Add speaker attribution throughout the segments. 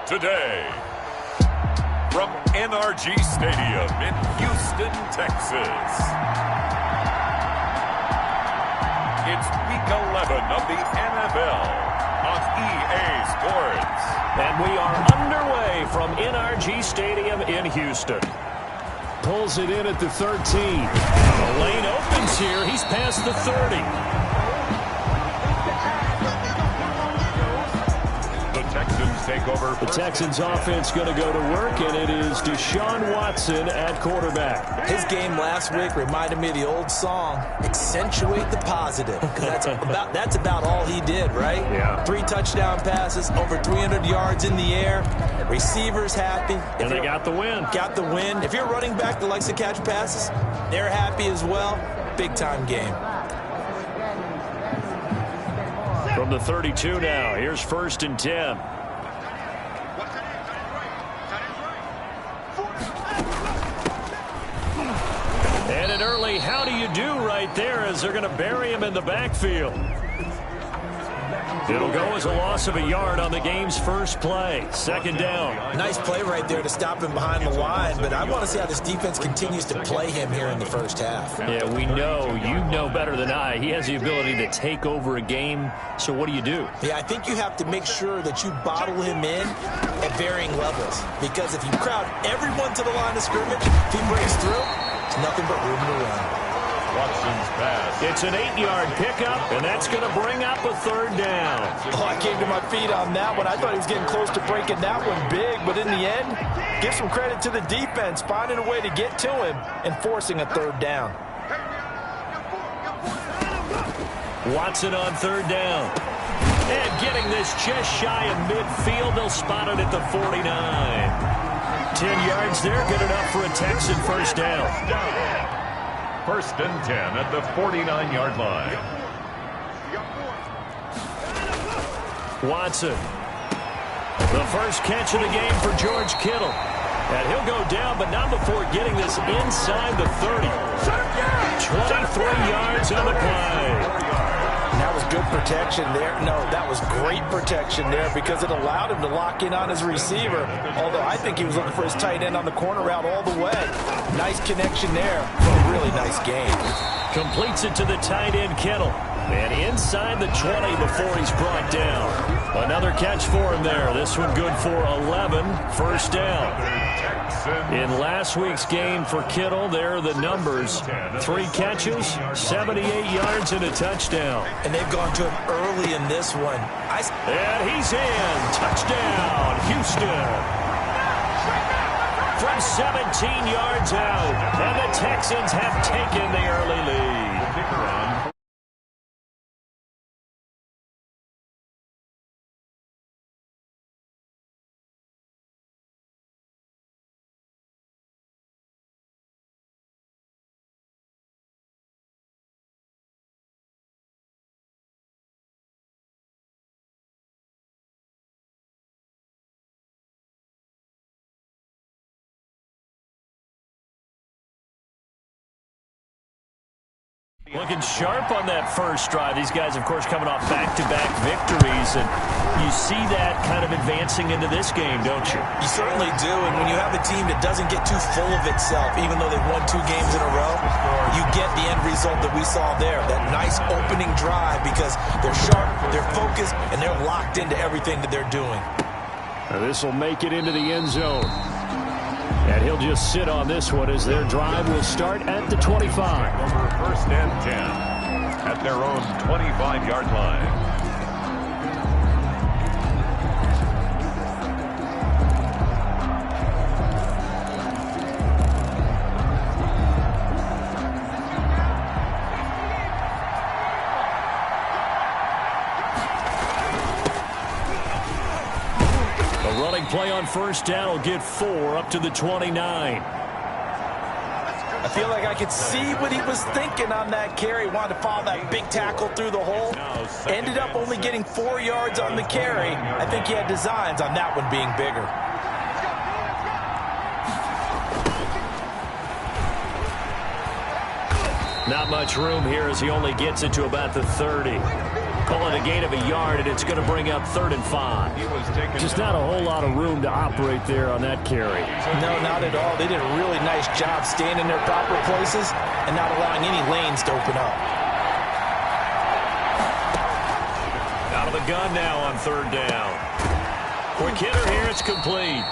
Speaker 1: Today, from NRG Stadium in Houston, Texas, it's Week 11 of the NFL on EA Sports.
Speaker 2: And we are underway from NRG Stadium in Houston. Pulls it in at the 13. The lane opens here. He's past the 30.
Speaker 1: Take over.
Speaker 2: The Texans offense going to go to work, and it is Deshaun Watson at quarterback.
Speaker 3: His game last week reminded me of the old song, accentuate the positive. Because that's about all he did, right?
Speaker 2: Yeah.
Speaker 3: 3 touchdown passes, over 300 yards in the air. Receivers happy.
Speaker 2: And they got the win.
Speaker 3: Got the win. If you're running back that likes to catch passes, they're happy as well. Big-time game.
Speaker 2: From the 32 now, here's 1st and 10. And an early how do you do right there as they're going to bury him in the backfield. It'll go as a loss of a yard on the game's first play. 2nd down.
Speaker 3: Nice play right there to stop him behind the line, but I want to see how this defense continues to play him here in the first half.
Speaker 2: Yeah, we know. You know better than I. He has the ability to take over a game, so what do?
Speaker 3: Yeah, I think you have to make sure that you bottle him in at varying levels, because if you crowd everyone to the line of scrimmage, if he breaks through, it's nothing but room to run.
Speaker 1: Watson's pass.
Speaker 2: It's an 8-yard pickup, and that's going to bring up a 3rd down.
Speaker 3: Oh, I came to my feet on that one. I thought he was getting close to breaking that one big, but in the end, give some credit to the defense, finding a way to get to him and forcing a 3rd down.
Speaker 2: Watson on 3rd down. And getting this just shy of midfield. They'll spot it at the 49. 10 yards there, good enough for a Texan 1st down.
Speaker 1: 1st and 10 at the 49-yard line.
Speaker 2: Watson. The first catch of the game for George Kittle. And he'll go down, but not before getting this inside the 30. 23 yards on the play.
Speaker 3: That was good protection there. No, that was great protection there because it allowed him to lock in on his receiver. Although I think he was looking for his tight end on the corner route all the way. Nice connection there for a really nice game.
Speaker 2: Completes it to the tight end, Kittle. And inside the 20 before he's brought down. Another catch for him there. This one good for 11. 1st down. In last week's game for Kittle, there are the numbers. 3 catches, 78 yards, and a touchdown.
Speaker 3: And they've gone to him early in this one.
Speaker 2: And he's in. Touchdown, Houston. From 17 yards out. And the Texans have taken the early lead. Looking sharp on that first drive. These guys, of course, coming off back-to-back victories, and you see that kind of advancing into this game, don't you?
Speaker 3: You certainly do, and when you have a team that doesn't get too full of itself, even though they've won 2 games in a row, you get the end result that we saw there, that nice opening drive, because they're sharp, they're focused, and they're locked into everything that they're doing.
Speaker 2: Now this will make it into the end zone. And he'll just sit on this one as their drive will start at the 25.
Speaker 1: Over 1st and 10 at their own 25-yard line.
Speaker 2: Play on 1st down will get 4 up to the 29.
Speaker 3: I feel like I could see what he was thinking on that carry. Wanted to follow that big tackle through the hole. Ended up only getting 4 yards on the carry. I think he had designs on that one being bigger.
Speaker 2: Not much room here as he only gets it to about the 30. Call it a gain of a yard, and it's going to bring up 3rd and 5.
Speaker 4: Just not a whole lot of room to operate there on that carry.
Speaker 3: No, not at all. They did a really nice job staying in their proper places and not allowing any lanes to open up.
Speaker 2: Out of the gun now on 3rd down. Quick hitter here, it's complete.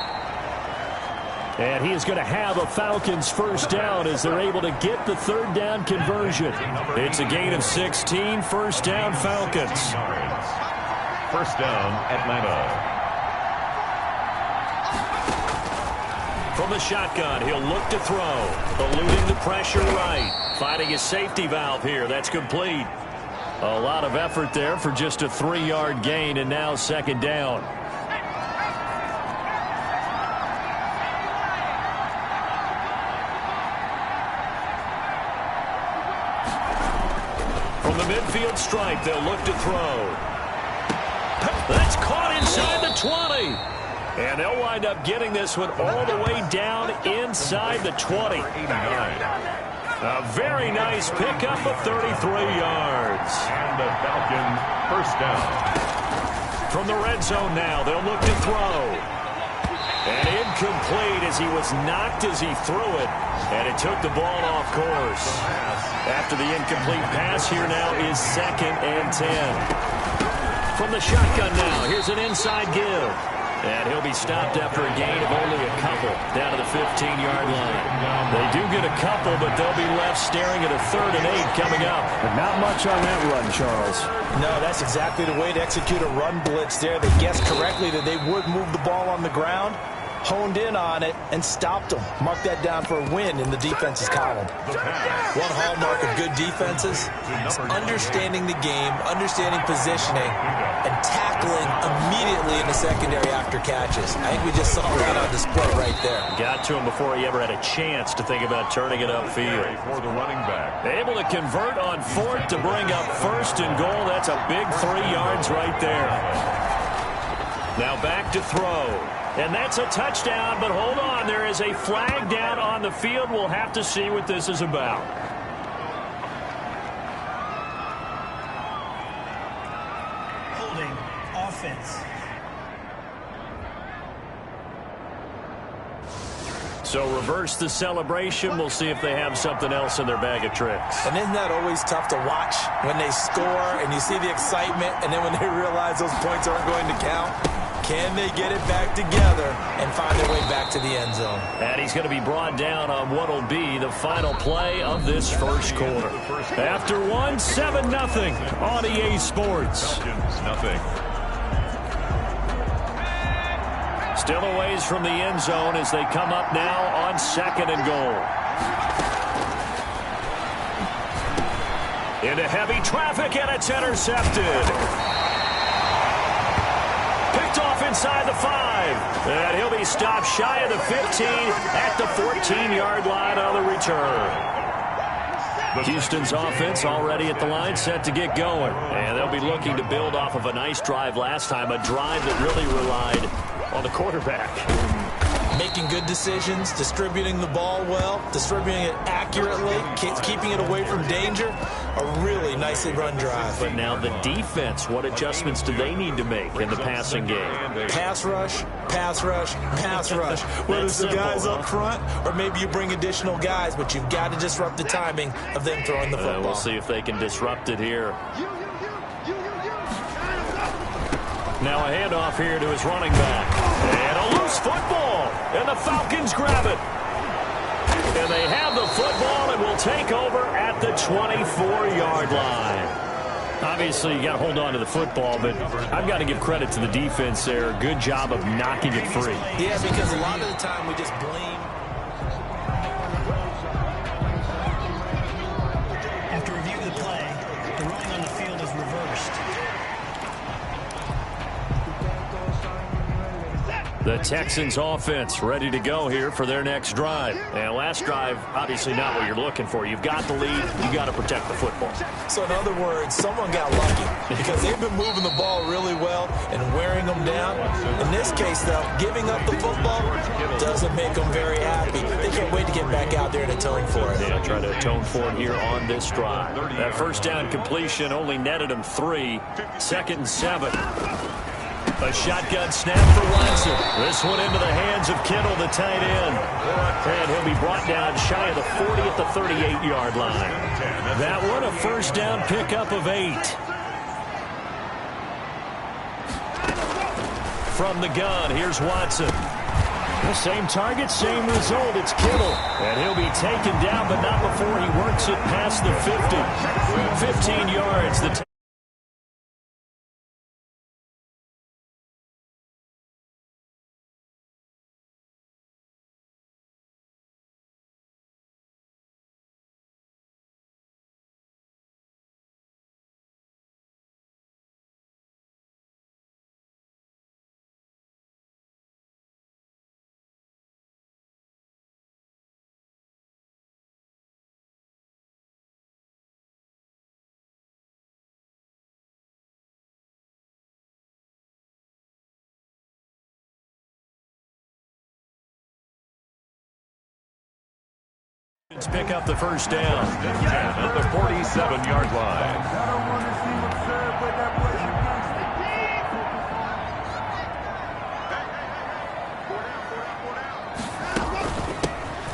Speaker 4: And he is going to have a Falcons 1st down as they're able to get the 3rd down conversion.
Speaker 2: It's a gain of 16, 1st down Falcons.
Speaker 1: 1st down, Atlanta.
Speaker 2: From the shotgun, he'll look to throw. Eluding the pressure right. Finding his safety valve here. That's complete. A lot of effort there for just a 3-yard gain, and now 2nd down. From the midfield stripe, they'll look to throw. That's caught inside the 20. And they'll wind up getting this one all the way down inside the 20. A very nice pickup of 33 yards.
Speaker 1: And the Falcons 1st down.
Speaker 2: From the red zone now, they'll look to throw. And incomplete as he was knocked as he threw it. And it took the ball off course. After the incomplete pass, here now is 2nd and 10. From the shotgun now, here's an inside give. And he'll be stopped after a gain of only a couple down to the 15-yard line. They do get a couple, but they'll be left staring at a 3rd and 8 coming up.
Speaker 4: But not much on that run, Charles.
Speaker 3: No, that's exactly the way to execute a run blitz there. They guessed correctly that they would move the ball on the ground, honed in on it, and stopped them. Mark that down for a win in the defense's column. One hallmark of good defenses is understanding the game, understanding positioning, and tackling immediately in the secondary after catches. I think we just saw that on display right there.
Speaker 2: Got to him before he ever had a chance to think about turning it upfield.
Speaker 1: For the running back.
Speaker 2: Able to convert on 4th to bring up 1st and goal. That's a big 3 yards right there. Now back to throw. And that's a touchdown, but hold on. There is a flag down on the field. We'll have to see what this is about.
Speaker 5: Holding offense.
Speaker 2: So reverse the celebration. We'll see if they have something else in their bag of tricks.
Speaker 3: And isn't that always tough to watch when they score and you see the excitement, and then when they realize those points aren't going to count? Can they get it back together and find their way back to the end zone?
Speaker 2: And he's going to be brought down on what will be the final play of this 1st quarter. After 7-0 on EA Sports.
Speaker 1: Nothing.
Speaker 2: Still a ways from the end zone as they come up now on 2nd and goal. Into heavy traffic, and it's intercepted. Picked off inside the 5. And he'll be stopped shy of the 15 at the 14-yard line on the return. Houston's offense already at the line, set to get going. And they'll be looking to build off of a nice drive last time, a drive that really relied on the quarterback.
Speaker 3: Making good decisions, distributing the ball well, distributing it accurately, keeping it away from danger. A really nicely run drive.
Speaker 2: But now the defense, what adjustments do they need to make in the passing game?
Speaker 3: Pass rush, pass rush, pass rush. Whether it's the guys up front or maybe you bring additional guys, but you've got to disrupt the timing of them throwing the football.
Speaker 2: We'll see if they can disrupt it here. Now a handoff here to his running back. And a loose football. And the Falcons grab it. And they have the football and will take over at the 24-yard line. Obviously, you got to hold on to the football, but I've got to give credit to the defense there. Good job of knocking it free.
Speaker 3: Yeah, because a lot of the time we just blame.
Speaker 5: After review of the play, the ruling on the field is reversed.
Speaker 2: The Texans offense ready to go here for their next drive. And last drive, obviously not what you're looking for. You've got the lead. You've got to protect the football.
Speaker 3: So in other words, someone got lucky because they've been moving the ball really well and wearing them down. In this case, though, giving up the football doesn't make them very happy. They can't wait to get back out there and atone for it.
Speaker 2: Yeah, try to atone for it here on this drive. That first down completion only netted him 3. 2nd and 7. A shotgun snap for Watson. This one into the hands of Kittle, the tight end. And he'll be brought down shy of the 40 at the 38-yard line. That one a first down pickup of 8. From the gun, here's Watson. The same target, same result. It's Kittle. And he'll be taken down, but not before he works it past the 50. 15 yards. The pick up the first down.
Speaker 1: At the 47-yard line.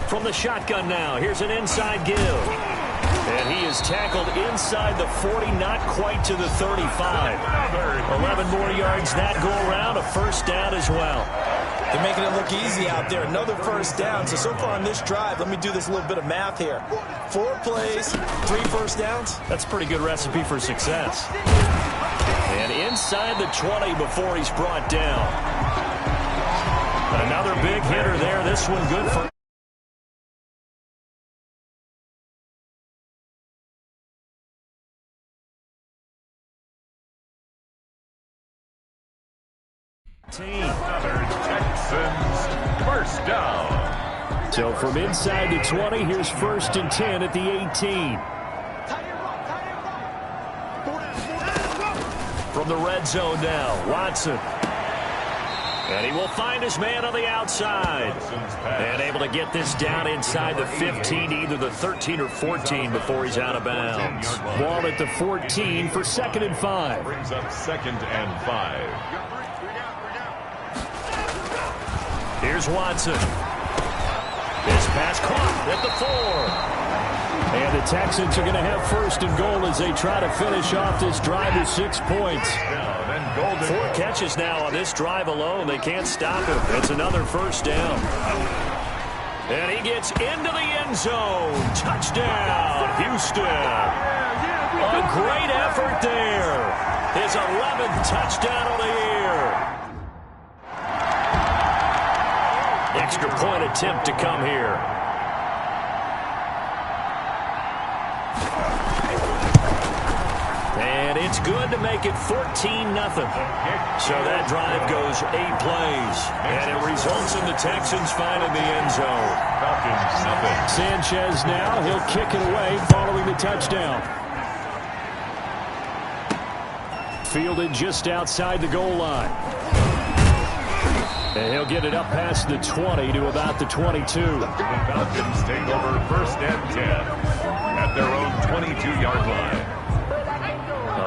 Speaker 2: From the shotgun now, here's an inside give. And he is tackled inside the 40, not quite to the 35. 11 more yards that go around, a first down as well.
Speaker 3: They're making it look easy out there. Another first down. So far on this drive, let me do this little bit of math here. 4 plays, 3 first downs.
Speaker 2: That's a pretty good recipe for success. And inside the 20 before he's brought down. Another big hitter there. This one good for...
Speaker 1: Texans first down.
Speaker 4: So from inside the 20, here's 1st and 10 at the 18.
Speaker 2: From the red zone now, Watson. And he will find his man on the outside. And able to get this down inside the 15, either the 13 or 14 before he's out of bounds.
Speaker 4: Ball at the 14 for 2nd and 5.
Speaker 1: Brings up 2nd and 5.
Speaker 2: Here's Watson. His pass caught at the 4.
Speaker 4: And the Texans are going to have 1st and goal as they try to finish off this drive with 6 points.
Speaker 2: 4 catches now on this drive alone. They can't stop him. It's another first down. And he gets into the end zone. Touchdown, Houston. A great effort there. His 11th touchdown of the year. Extra point attempt to come here. And it's good to make it 14-0. So that drive goes 8 plays. And it results in the Texans finding the end zone.
Speaker 4: Sanchez now, he'll kick it away following the touchdown. Fielded just outside the goal line. And he'll get it up past the 20 to about the 22.
Speaker 1: The Falcons take over 1st and 10 at their own 22-yard line.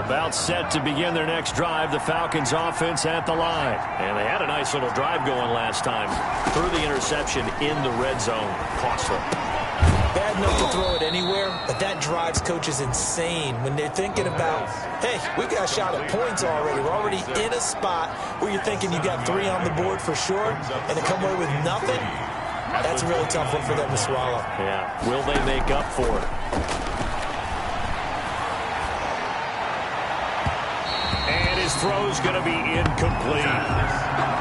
Speaker 2: About set to begin their next drive. The Falcons offense at the line. And they had a nice little drive going last time. Threw the interception in the red zone. Costly.
Speaker 3: Bad enough to throw it anywhere, but that drives coaches insane when they're thinking about, hey, we've got a shot at points already. We're already in a spot where you're thinking you got 3 on the board for sure, and to come away with nothing, that's a really tough one for them to swallow.
Speaker 2: Yeah. Will they make up for it? And his throw's going to be incomplete.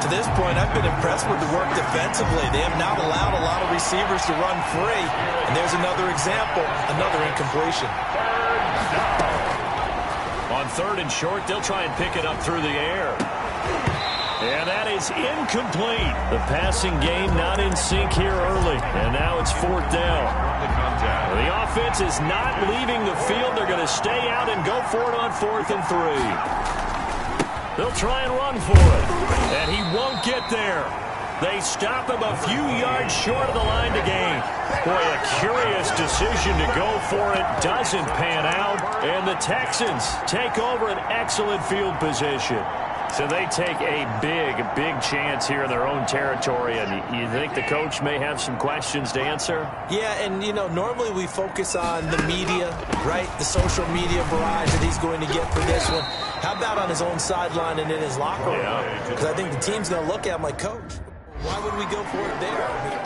Speaker 3: To this point, I've been impressed with the work defensively. They have not allowed a lot of receivers to run free. And there's another example, another incompletion.
Speaker 2: On 3rd and short, they'll try and pick it up through the air. And that is incomplete. The passing game not in sync here early. And now it's fourth down. The offense is not leaving the field. They're going to stay out and go for it on 4th and 3. They'll try and run for it. And he won't get there. They stop him a few yards short of the line to gain. Boy, a curious decision to go for it. Doesn't pan out. And the Texans take over an excellent field position. So they take a big chance here in their own territory. And you think the coach may have some questions to answer?
Speaker 3: Yeah, and, you know, normally we focus on the media, right? The social media barrage that he's going to get for this one. How about on his own sideline and in his locker room? Because I think the team's going to look at him like, Coach, why would we go for it there? I mean,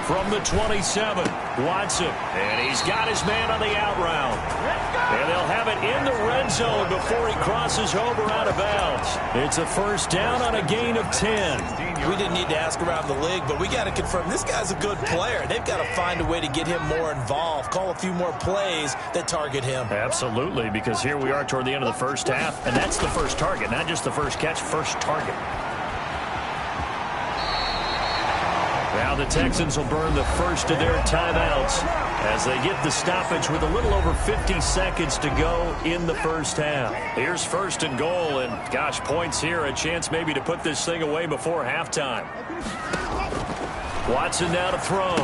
Speaker 2: from the 27, Watson. And he's got his man on the out route. And they'll have it in the red zone before he crosses over out of bounds. It's a first down on a gain of 10.
Speaker 3: We didn't need to ask around the league, but we got to confirm this guy's a good player. They've got to find a way to get him more involved, call a few more plays that target him.
Speaker 2: Absolutely, because here we are toward the end of the first half, and that's the first target, not just the first catch, first target. Now the Texans will burn the first of their timeouts as they get the stoppage with a little over 50 seconds to go in the first half. Here's 1st and goal, and gosh, points here, a chance maybe to put this thing away before halftime. Watson now to throw.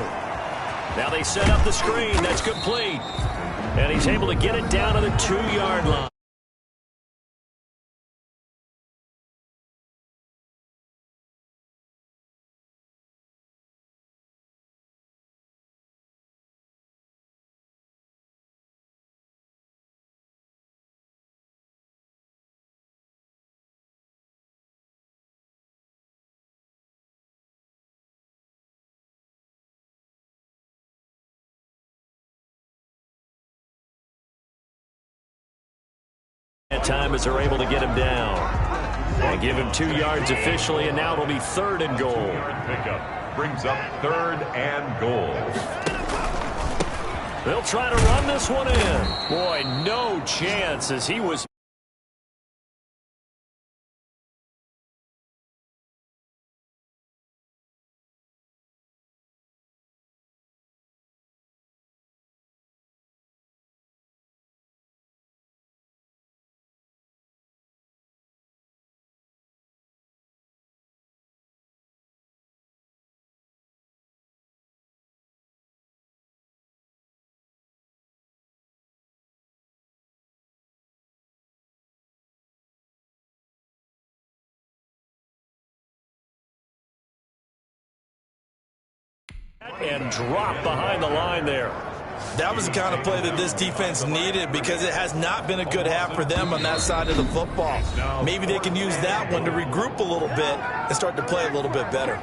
Speaker 2: Now they set up the screen. That's complete. And he's able to get it down to the 2-yard line. Time as they're able to get him down. They give him 2 yards officially, and now it'll be 3rd and goal.
Speaker 1: Pickup brings up 3rd and goal.
Speaker 2: They'll try to run this one in. Boy, no chance as he was. And drop behind the line there.
Speaker 3: That was the kind of play that this defense needed because it has not been a good half for them on that side of the football. Maybe they can use that one to regroup a little bit and start to play a little bit better.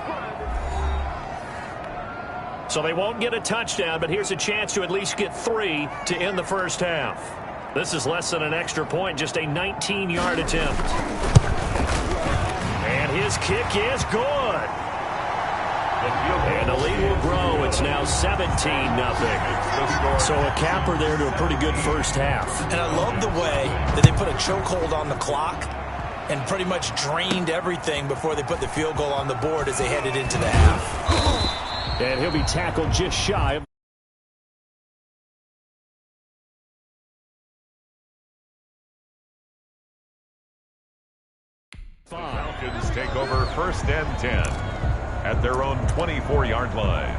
Speaker 2: So they won't get a touchdown, but here's a chance to at least get 3 to end the first half. This is less than an extra point, just a 19-yard attempt. And his kick is good. And the lead will grow. It's now 17-0. So a capper there to a pretty good first half.
Speaker 3: And I love the way that they put a chokehold on the clock and pretty much drained everything before they put the field goal on the board as they headed into the half.
Speaker 2: And he'll be tackled just shy of.
Speaker 1: Falcons take over 1st and 10 at their own 24-yard line.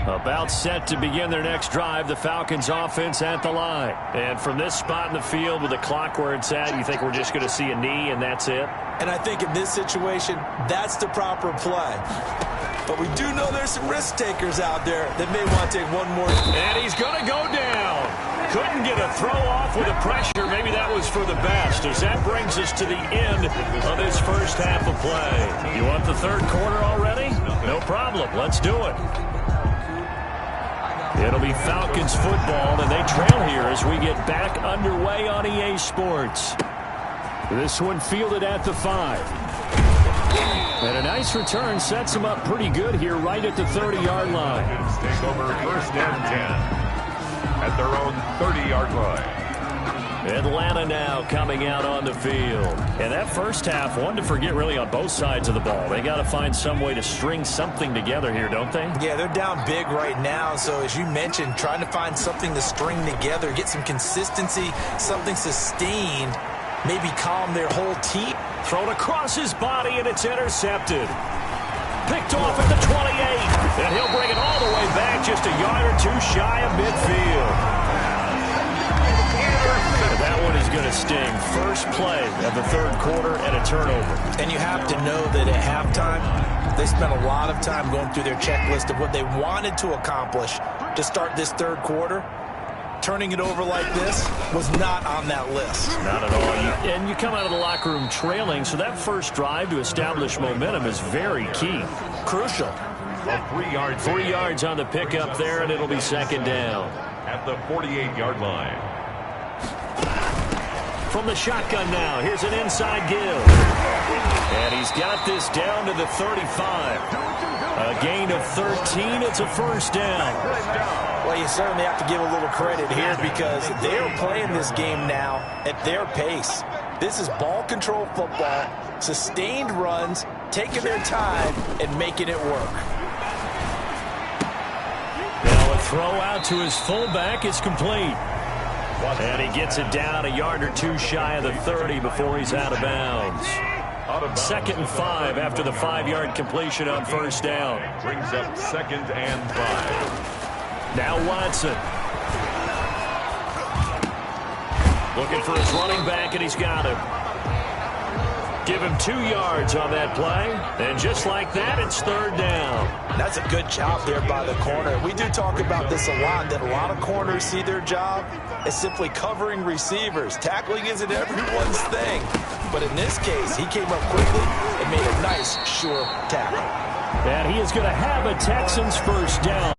Speaker 2: About set to begin their next drive, the Falcons offense at the line. And from this spot in the field with the clock where it's at, you think we're just going to see a knee and that's it?
Speaker 3: And I think in this situation, that's the proper play. But we do know there's some risk takers out there that may want to take one more.
Speaker 2: And he's going to go down. Couldn't get a throw off with the pressure. Maybe that was for the best, as that brings us to the end of this first half of play. You want the third quarter already? No problem. Let's do it. It'll be Falcons football, and they trail here
Speaker 4: as we get back underway on EA Sports. This one fielded at the 5. And a nice return sets him up pretty good here right at the 30-yard line.
Speaker 1: Take over first and 10 at their own 30-yard line.
Speaker 4: Atlanta now coming out on the field. And that first half, one to forget really on both sides of the ball. They got to find some way to string something together here, don't they?
Speaker 3: Yeah, they're down big right now. So as you mentioned, trying to find something to string together, get some consistency, something sustained, maybe calm their whole team.
Speaker 4: Thrown across his body, and it's intercepted. Picked off at the 28. And he'll bring it all the way back just a yard or two shy of midfield. That one is going to sting. First play of the third quarter and a turnover.
Speaker 3: And you have to know that at halftime, they spent a lot of time going through their checklist of what they wanted to accomplish to start this third quarter. Turning it over like this was not on that list.
Speaker 4: Not at all. And you come out of the locker room trailing, so that first drive to establish momentum is very key. Crucial.
Speaker 1: A 3 yards.
Speaker 4: 3 yards on the pickup there, and it'll be second down.
Speaker 1: At the 48-yard line.
Speaker 4: From the shotgun now, here's an inside give. And he's got this down to the 35. A gain of 13, it's a first down.
Speaker 3: Well, you certainly have to give a little credit here because they're playing this game now at their pace. This is ball control football, sustained runs, taking their time and making it work.
Speaker 4: Now a throw out to his fullback is complete. And he gets it down a yard or two shy of the 30 before he's out of bounds. Second and 5 after the 5-yard completion on first down.
Speaker 1: Brings up second and 5.
Speaker 4: Now Watson. Looking for his running back, and he's got him. Give him 2 yards on that play. And just like that, it's third down.
Speaker 3: That's a good job there by the corner. We do talk about this a lot, that a lot of corners see their job as simply covering receivers. Tackling isn't everyone's thing. But in this case, he came up quickly and made a nice, sure tackle.
Speaker 4: And he is going to have a Texans first down.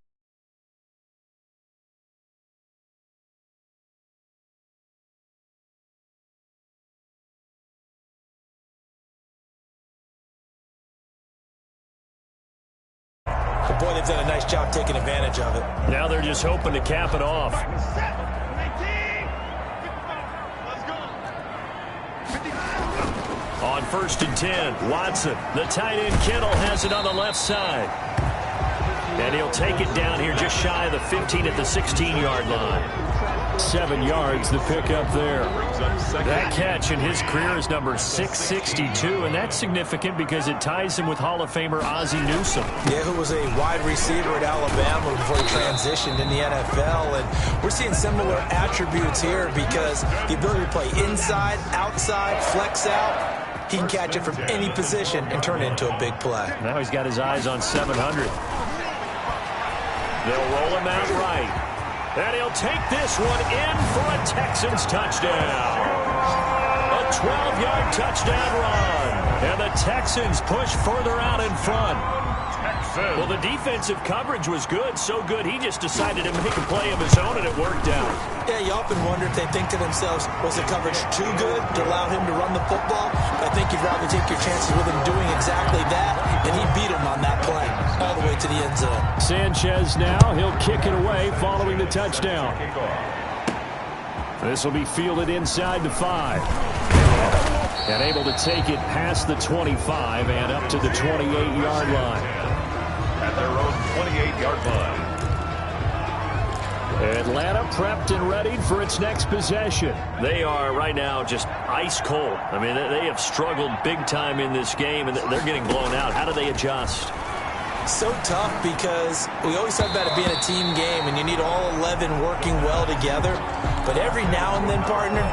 Speaker 3: Boy, they've done a nice job taking advantage of it.
Speaker 4: Now they're just hoping to cap it off. On first and 10, Watson. The tight end Kittle has it on the left side. And he'll take it down here just shy of the 15 at the 16-yard line. 7 yards, the pickup there. That catch in his career is number 662, and that's significant because it ties him with Hall of Famer Ozzie Newsome.
Speaker 3: Yeah, who was a wide receiver at Alabama before he transitioned in the NFL. And we're seeing similar attributes here because the ability to play inside, outside, flex out. He can catch it from any position and turn it into a big play.
Speaker 4: Now he's got his eyes on 700. They'll roll him out right. And he'll take this one in for a Texans touchdown. A 12-yard touchdown run. And the Texans push further out in front. Well, the defensive coverage was good, so good he just decided to make a play of his own, and it worked out.
Speaker 3: Yeah, you often wonder if they think to themselves, was the coverage too good to allow him to run the football? I think you'd rather take your chances with him doing exactly that, and he beat him on that play all the way to the end zone.
Speaker 4: Sanchez now, he'll kick it away following the touchdown. This will be fielded inside the 5. And able to take it past the 25 and up to the 28-yard line.
Speaker 1: At their own 28-yard line.
Speaker 4: Atlanta prepped and ready for its next possession. They are right now just ice cold. I mean, they have struggled big time in this game, and they're getting blown out. How do they adjust?
Speaker 3: So tough because we always talk about it being a team game, and you need all 11 working well together. But every now and then, partner,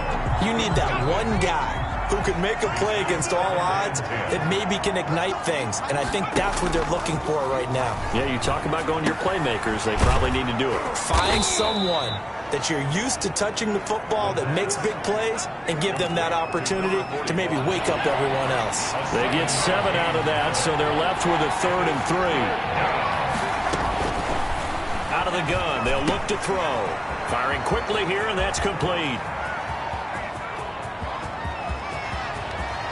Speaker 3: you need that one guy who can make a play against all odds that maybe can ignite things. And I think that's what they're looking for right now.
Speaker 4: Yeah, you talk about going to your playmakers. They probably need to do it.
Speaker 3: Find someone that you're used to touching the football that makes big plays and give them that opportunity to maybe wake up everyone else.
Speaker 4: They get 7 out of that, so they're left with a 3rd and 3. Out of the gun, they'll look to throw.
Speaker 2: Firing quickly here, and that's complete.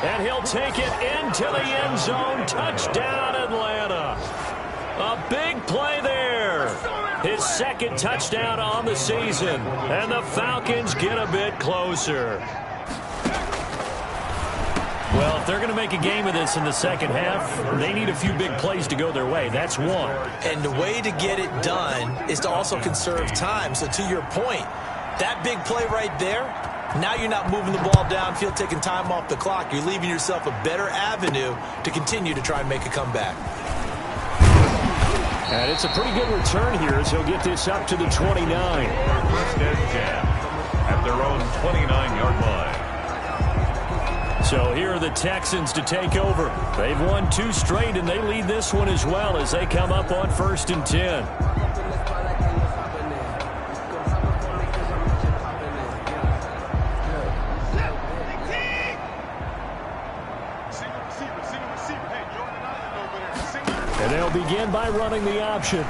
Speaker 2: And he'll take it into the end zone. Touchdown, Atlanta. A big play there. His second touchdown on the season. And the Falcons get a bit closer. Well, if they're going to make a game of this in the second half, they need a few big plays to go their way. That's one.
Speaker 3: And the way to get it done is to also conserve time. So to your point, that big play right there, now you're not moving the ball downfield, taking time off the clock. You're leaving yourself a better avenue to continue to try and make a comeback.
Speaker 2: And it's a pretty good return here as he'll get this up to the 29.
Speaker 1: First and 10 at their own 29-yard line.
Speaker 2: So here are the Texans to take over. They've won 2 straight, and they lead this one as well as they come up on 1st and 10. And they'll begin by running the option.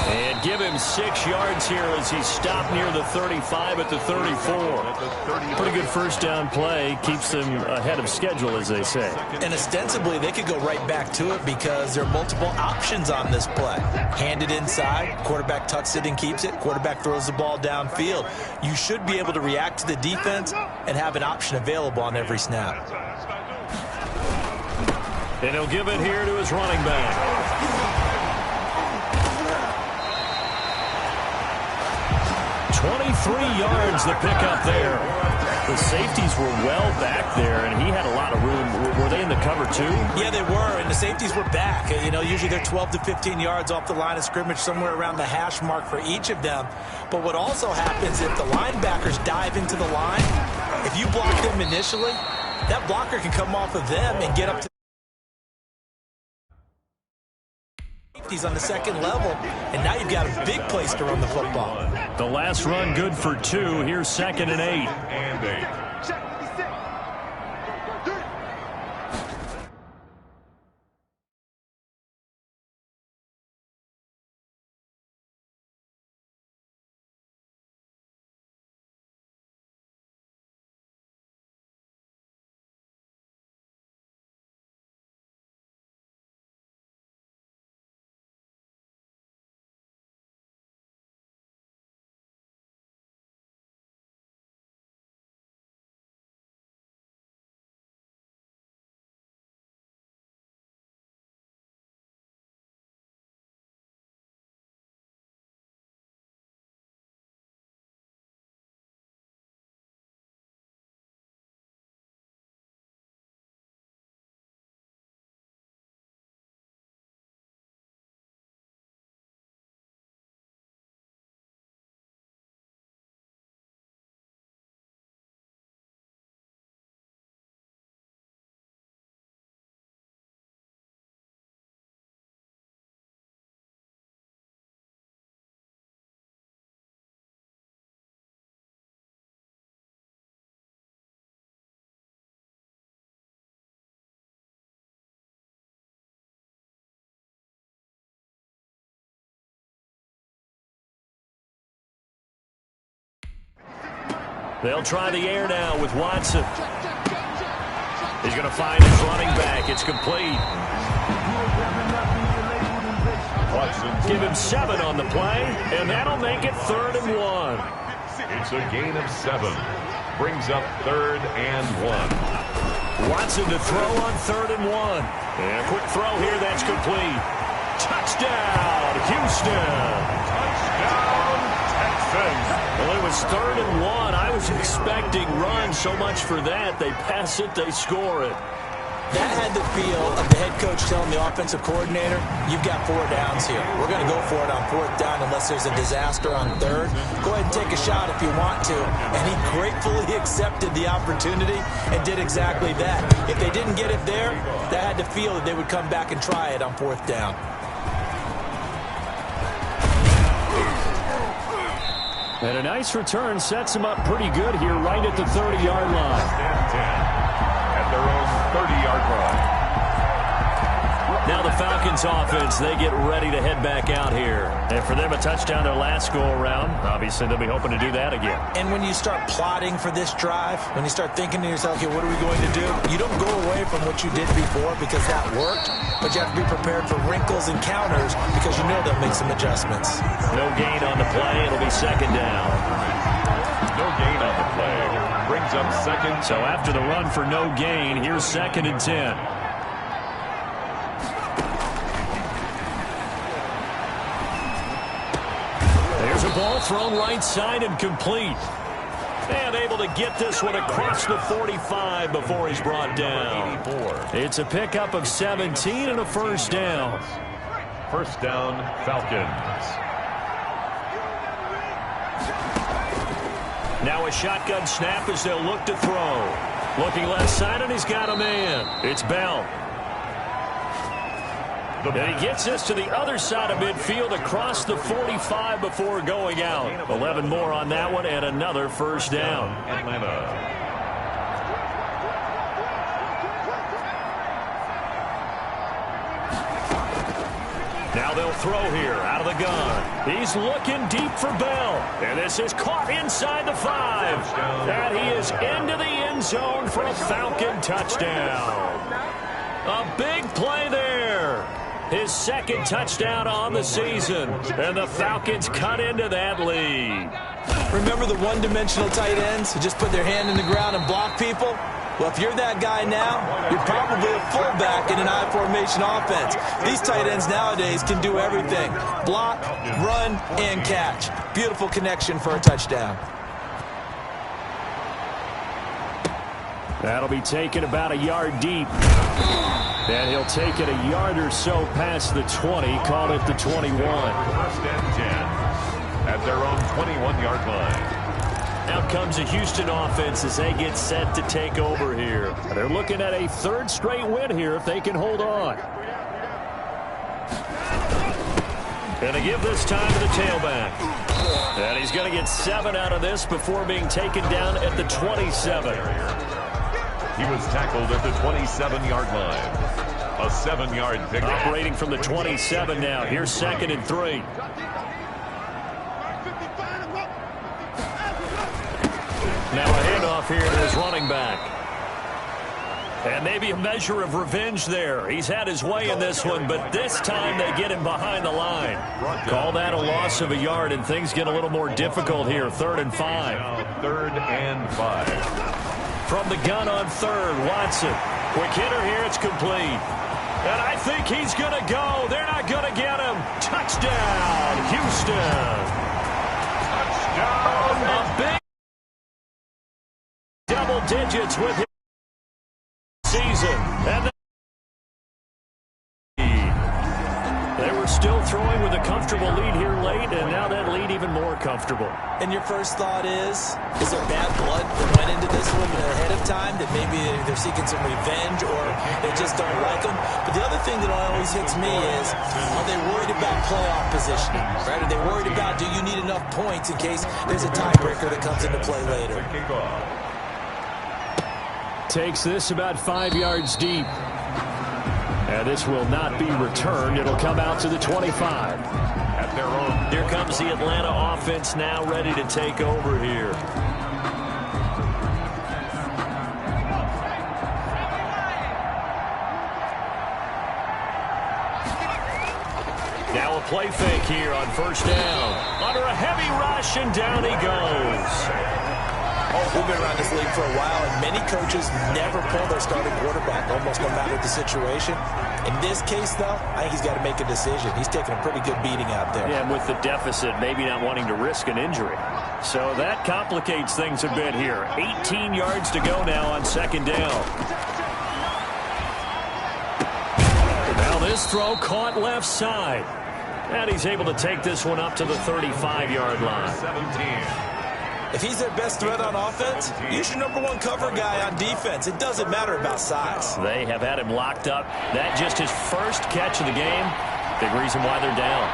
Speaker 2: And give him 6 yards here as he's stopped near the 35 at the 34. Pretty good first down play. Keeps them ahead of schedule, as they say.
Speaker 3: And ostensibly, they could go right back to it because there are multiple options on this play. Hand it inside, quarterback tucks it and keeps it, quarterback throws the ball downfield. You should be able to react to the defense and have an option available on every snap.
Speaker 2: And he'll give it here to his running back. 23 yards the pickup there. The safeties were well back there, and he had a lot of room. Were they in the cover too?
Speaker 3: Yeah, they were, and the safeties were back. You know, usually they're 12 to 15 yards off the line of scrimmage, somewhere around the hash mark for each of them. But what also happens if the linebackers dive into the line, if you block them initially, that blocker can come off of them and get up to safeties on the second level, and now you've got a big place to run the football.
Speaker 2: The last run good for 2. Here's 2nd and 8.
Speaker 1: And 8.
Speaker 2: They'll try the air now with Watson. He's going to find his running back. It's complete. Watson. Give him 7 on the play, and that'll make it 3rd and 1.
Speaker 1: It's a gain of 7. Brings up 3rd and 1.
Speaker 2: Watson to throw on 3rd and 1. And a quick throw here. That's complete. Touchdown, Houston.
Speaker 1: Touchdown, Texans.
Speaker 2: Well, it was 3rd and 1. I was expecting run. So much for that. They pass it, they score it.
Speaker 3: That had the feel of the head coach telling the offensive coordinator, you've got 4 downs here. We're going to go for it on 4th down unless there's a disaster on 3rd. Go ahead and take a shot if you want to. And he gratefully accepted the opportunity and did exactly that. If they didn't get it there, that had to feel that they would come back and try it on 4th down.
Speaker 2: And a nice return sets him up pretty good here right at the 30-yard line.
Speaker 1: At their own 30-yard line.
Speaker 2: Now the Falcons offense, they get ready to head back out here. And for them, a touchdown their last go-around. Obviously, they'll be hoping to do that again.
Speaker 3: And when you start plotting for this drive, when you start thinking to yourself, okay, what are we going to do? You don't go away from what you did before because that worked, but you have to be prepared for wrinkles and counters because you know they'll make some adjustments.
Speaker 2: No gain on the play. It'll be second down.
Speaker 1: No gain on the play. Brings up second.
Speaker 2: So after the run for no gain, here's 2nd and 10. There's a ball thrown right side and complete. And able to get this one across the 45 before he's brought down. It's a pickup of 17 and a first down.
Speaker 1: First down, Falcons.
Speaker 2: Now a shotgun snap as they'll look to throw. Looking left side, and he's got a man. It's Bell. And he gets this to the other side of midfield across the 45 before going out. 11 more on that one and another first down.
Speaker 1: Atlanta.
Speaker 2: Now they'll throw here out of the gun. He's looking deep for Bell. And this is caught inside the 5. And he is into the end zone for a Falcon touchdown. A big play there. His 2nd touchdown on the season. And the Falcons cut into that lead.
Speaker 3: Remember the one-dimensional tight ends who just put their hand in the ground and block people? Well, if you're that guy now, you're probably a fullback in an I-formation offense. These tight ends nowadays can do everything. Block, run, and catch. Beautiful connection for a touchdown.
Speaker 2: That'll be taken about a yard deep. And he'll take it a yard or so past the 20, call it the 21.
Speaker 1: First and 10 at their own 21-yard line.
Speaker 2: Out comes the Houston offense as they get set to take over here. They're looking at a 3rd straight win here if they can hold on. And they give this time to the tailback. And he's going to get 7 out of this before being taken down at the 27.
Speaker 1: He was tackled at the 27-yard line. A 7-yard pickup.
Speaker 2: Operating from the 27 now. Here's 2nd and 3. Now a handoff here to his running back. And maybe a measure of revenge there. He's had his way in this one, but this time they get him behind the line. Call that a loss of a yard, and things get a little more difficult here. 3rd and 5.
Speaker 1: 3rd and 5.
Speaker 2: From the gun on 3rd, Watson. Quick hitter here, it's complete. And I think he's going to go. They're not going to get him. Touchdown, Houston.
Speaker 1: Touchdown.
Speaker 2: A big double digits with his season. And they were still throwing with a comfortable lead here late, and now that lead even more comfortable.
Speaker 3: And your first thought is there bad blood that went into this one ahead of time, that maybe they're seeking some revenge or they just don't like them? But the other thing that always hits me is, are they worried about playoff positioning? Right? Are they worried about, do you need enough points in case there's a tiebreaker that comes into play later?
Speaker 2: Takes this about 5 yards deep. And this will not be returned. It'll come out to the 25.
Speaker 1: At their own.
Speaker 2: Here comes the Atlanta offense now ready to take over here. Now a play fake here on first down. Under a heavy rush, and down he goes.
Speaker 3: We've been around this league for a while, and many coaches never pull their starting quarterback, almost no matter the situation. In this case, though, I think he's got to make a decision. He's taking a pretty good beating out there.
Speaker 2: Yeah, and with the deficit, maybe not wanting to risk an injury. So that complicates things a bit here. 18 yards to go now on 2nd down. Now this throw caught left side. And he's able to take this one up to the 35-yard line.
Speaker 1: 17.
Speaker 3: If he's their best threat on offense, use your #1 cover guy on defense. It doesn't matter about size.
Speaker 2: They have had him locked up. That just his first catch of the game. Big reason why they're down.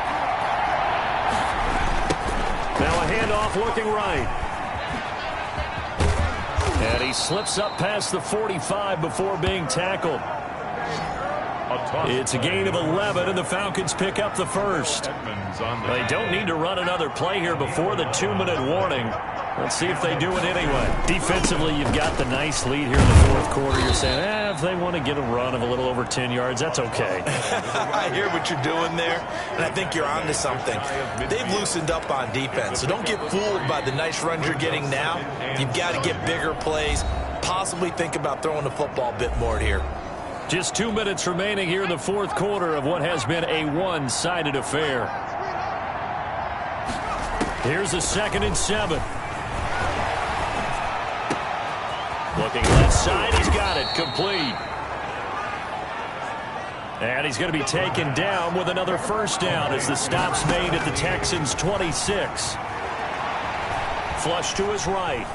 Speaker 2: Now a handoff looking right. And he slips up past the 45 before being tackled.
Speaker 1: A
Speaker 2: It's a gain of 11, and the Falcons pick up the first. They don't need to run another play here before the 2-minute warning. Let's see if they do it anyway. Defensively, you've got the nice lead here in the fourth quarter. You're saying, if they want to get a run of a little over 10 yards, that's okay.
Speaker 3: I hear what you're doing there, and I think you're onto something. They've loosened up on defense, so don't get fooled by the nice runs you're getting now. You've got to get bigger plays, possibly think about throwing the football a bit more here.
Speaker 2: Just 2 minutes remaining here in the fourth quarter of what has been a one-sided affair. Here's a 2nd and 7. Looking left side, he's got it, complete. And he's going to be taken down with another first down as the stop's made at the Texans' 26. Flush to his right.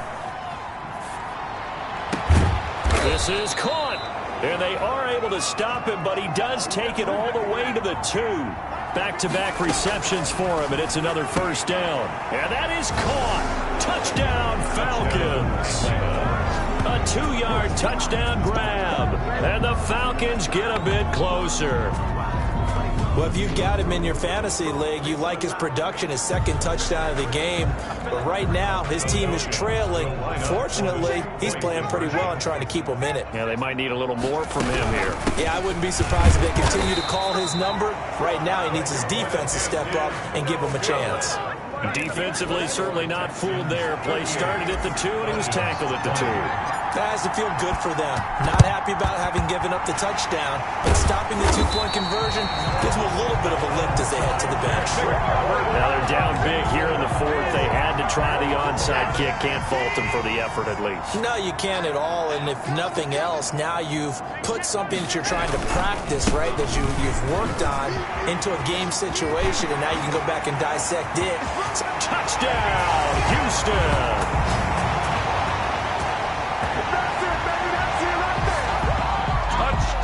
Speaker 2: This is caught. And they are able to stop him, but he does take it all the way to the 2. Back-to-back receptions for him, and it's another first down. And that is caught. Touchdown, Falcons. A 2-yard touchdown grab. And the Falcons get a bit closer.
Speaker 3: Well, if you've got him in your fantasy league, you like his production, his 2nd touchdown of the game. But right now, his team is trailing. Fortunately, he's playing pretty well and trying to keep them in it.
Speaker 2: Yeah, they might need a little more from him here.
Speaker 3: Yeah, I wouldn't be surprised if they continue to call his number. Right now, he needs his defense to step up and give him a chance.
Speaker 2: Defensively, certainly not fooled there. Play started at the 2, and he was tackled at the 2.
Speaker 3: That has to feel good for them. Not happy about having given up the touchdown, but stopping the 2-point conversion gives them a little bit of a lift as they head to the bench.
Speaker 2: Now they're down big here in the fourth. They had to try the onside kick. Can't fault them for the effort, at least.
Speaker 3: No, you can't at all, and if nothing else, now you've put something that you're trying to practice, right, that you've worked on into a game situation, and now you can go back and dissect it.
Speaker 2: Touchdown, Houston!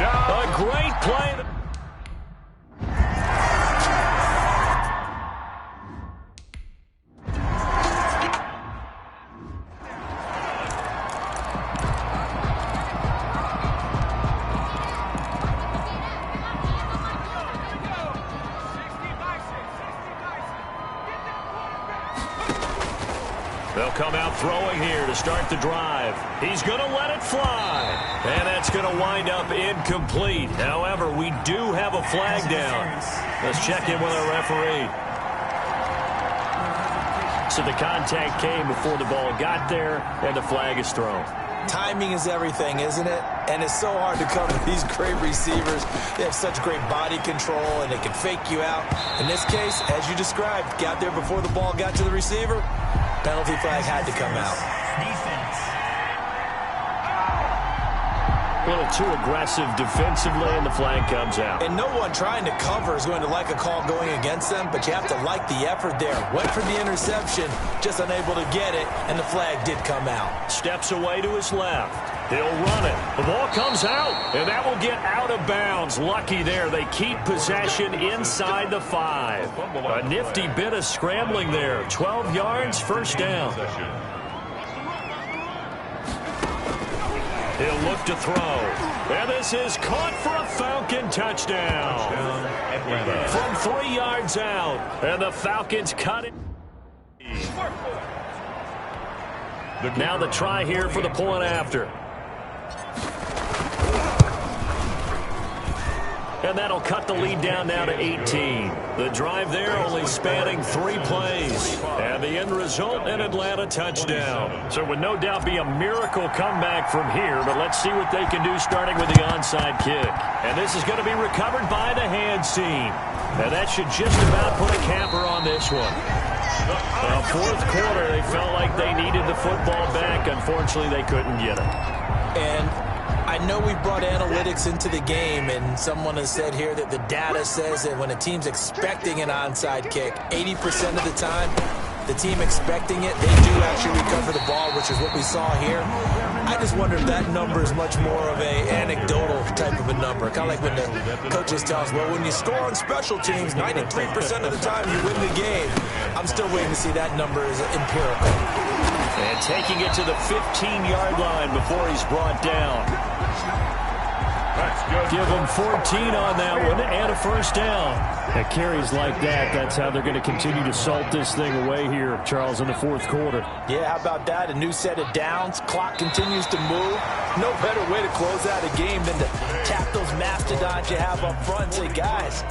Speaker 2: A great play. They'll come out throwing here to start the drive. He's going to let it fly. And that's going to wind up incomplete. However, we do have a flag down. Let's check in with our referee. So the contact came before the ball got there, and the flag is thrown.
Speaker 3: Timing is everything, isn't it? And it's so hard to cover these great receivers. They have such great body control, and they can fake you out. In this case, as you described, got there before the ball got to the receiver. Penalty flag had to come out.
Speaker 5: Defense.
Speaker 2: A little too aggressive defensively, and the flag comes out.
Speaker 3: And no one trying to cover is going to like a call going against them, but you have to like the effort there. Went for the interception, just unable to get it, and the flag did come out.
Speaker 2: Steps away to his left. He'll run it. The ball comes out, and that will get out of bounds. Lucky there. They keep possession inside the 5. A nifty bit of scrambling there. 12 yards, first down. He'll look to throw. And this is caught for a Falcon touchdown. From 3 yards out. And the Falcons cut it. Now the try here for the point after. And that'll cut the lead down now to 18. The drive there only spanning 3 plays. And the end result, an Atlanta touchdown. So it would no doubt be a miracle comeback from here, but let's see what they can do starting with the onside kick. And this is going to be recovered by the hands team. And that should just about put a capper on this one. Fourth quarter, they felt like they needed the football back. Unfortunately, they couldn't get it.
Speaker 3: And I know we brought analytics into the game, and someone has said here that the data says that when a team's expecting an onside kick, 80% of the time, the team expecting it, they do actually recover the ball, which is what we saw here. I just wonder if that number is much more of a anecdotal type of a number. Kind of like when the coaches tell us, well, when you score on special teams, 93% of the time you win the game. I'm still waiting to see that number as empirical.
Speaker 2: And taking it to the 15-yard line before he's brought down. Give them 14 on that one and a first down. At carries like that, that's how they're going to continue to salt this thing away here, Charles, in the fourth quarter.
Speaker 3: Yeah, how about that? A new set of downs. Clock continues to move. No better way to close out a game than to tap those mastodons you have up front and say, guys,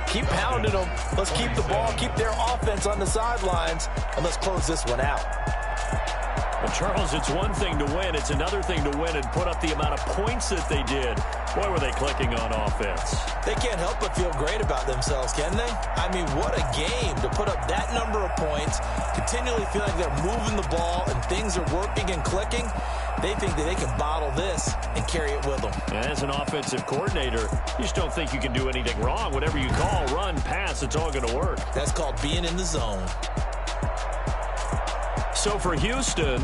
Speaker 3: keep pounding them. Let's keep the ball, keep their offense on the sidelines, and let's close this one out.
Speaker 2: Well, Charles, it's one thing to win. It's another thing to win and put up the amount of points that they did. Boy, were they clicking on offense.
Speaker 3: They can't help but feel great about themselves, can they? I mean, what a game to put up that number of points, continually feel like they're moving the ball and things are working and clicking. They think that they can bottle this and carry it with them.
Speaker 2: As an offensive coordinator, you just don't think you can do anything wrong. Whatever you call, run, pass, it's all going to work.
Speaker 3: That's called being in the zone.
Speaker 2: So for Houston,